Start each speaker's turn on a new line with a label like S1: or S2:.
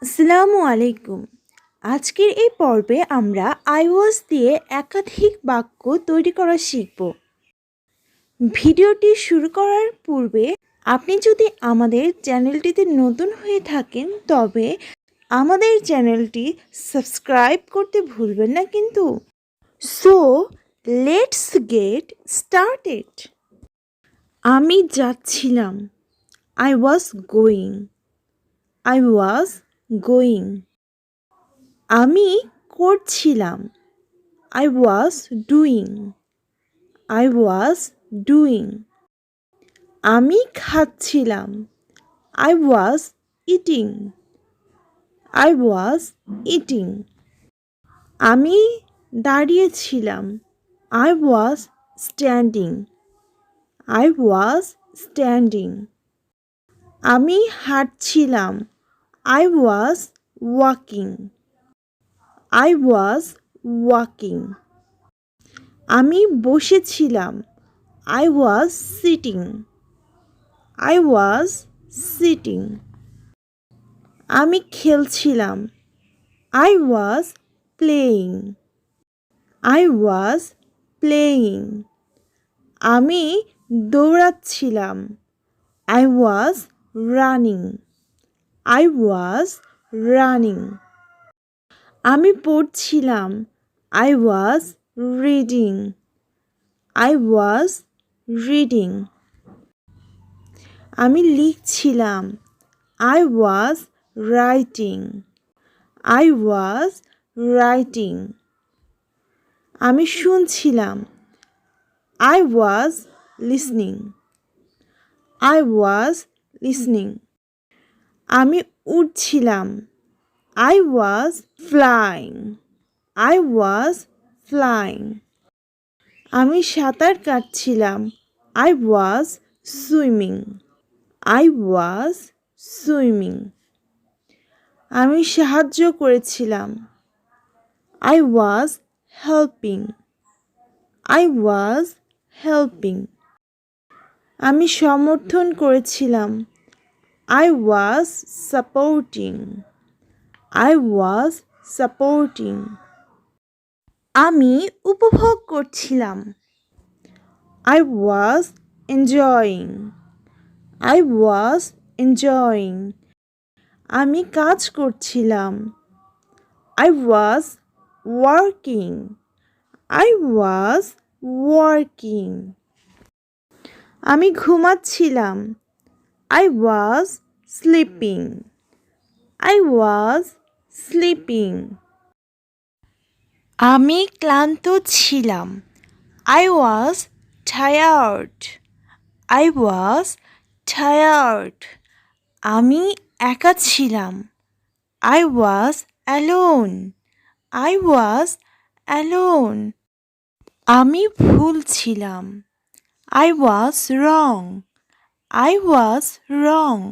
S1: আসসালামু আলাইকুম। আজকের এই পর্বে আমরা আই ওয়াজ দিয়ে একাধিক বাক্য তৈরি করা শিখব। ভিডিওটি শুরু করার পূর্বে আপনি যদি আমাদের চ্যানেলটিতে নতুন হয়ে থাকেন তবে আমাদের চ্যানেলটি সাবস্ক্রাইব করতে ভুলবেন না কিন্তু। So let's get started. আমি যাচ্ছিলাম। I was going. I was going. আমি করছিলাম। I was doing. I was doing. আমি খাচ্ছিলাম। I was eating. I was eating. আমি দাঁড়িয়েছিলাম। I was standing. I was standing. আমি হাঁটছিলাম। I was walking. I was walking. আমি বসেছিলাম। I was sitting. I was sitting. আমি খেলছিলাম। I was playing. I was playing. আমি দৌড়াচ্ছিলাম। I was running. I was running. আমি পড়ছিলাম। I was reading. I was reading. আমি লিখছিলাম। I was writing. I was writing. আমি শুনছিলাম। I was listening. I was listening. আমি উড়ছিলাম। I was flying. I was flying. আমি সাঁতার কাটছিলাম। I was swimming. I was swimming. আমি সাহায্য করেছিলাম। I was helping. I was helping. আমি সমর্থন করেছিলাম। I was supporting. I was supporting. আমি উপভোগ করছিলাম। I was enjoying. I was enjoying. আমি কাজ করছিলাম। I was working. I was working. আমি ঘুমাচ্ছিলাম। I was sleeping. I was sleeping. আমি ক্লান্ত ছিলাম। I was tired. I was tired. আমি একা ছিলাম। I was alone. I was alone. আমি ভুল ছিলাম। I was wrong. I was wrong.